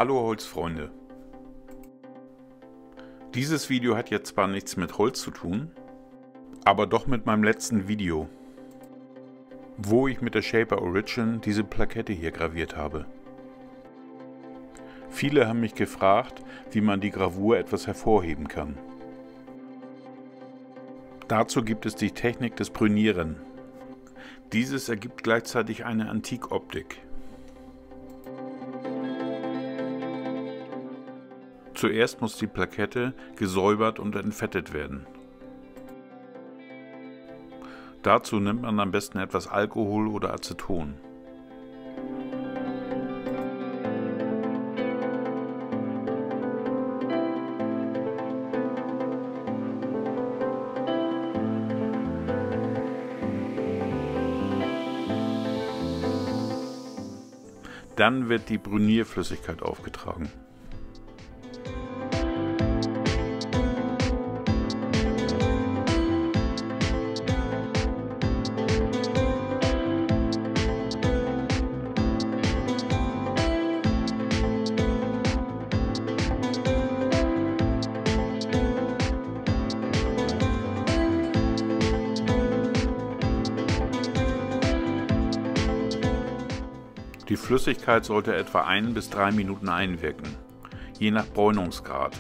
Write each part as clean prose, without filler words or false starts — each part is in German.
Hallo Holzfreunde! Dieses Video hat jetzt zwar nichts mit Holz zu tun, aber doch mit meinem letzten Video, wo ich mit der Shaper Origin diese Plakette hier graviert habe. Viele haben mich gefragt, wie man die Gravur etwas hervorheben kann. Dazu gibt es die Technik des Brünieren. Dieses ergibt gleichzeitig eine Antikoptik. Zuerst muss die Plakette gesäubert und entfettet werden. Dazu nimmt man am besten etwas Alkohol oder Aceton. Dann wird die Brünierflüssigkeit aufgetragen. Die Flüssigkeit sollte etwa 1 bis 3 Minuten einwirken, je nach Bräunungsgrad.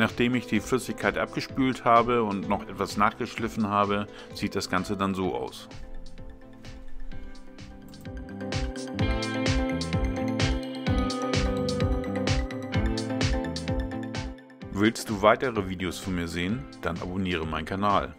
Nachdem ich die Flüssigkeit abgespült habe und noch etwas nachgeschliffen habe, sieht das Ganze dann so aus. Willst du weitere Videos von mir sehen? Dann abonniere meinen Kanal.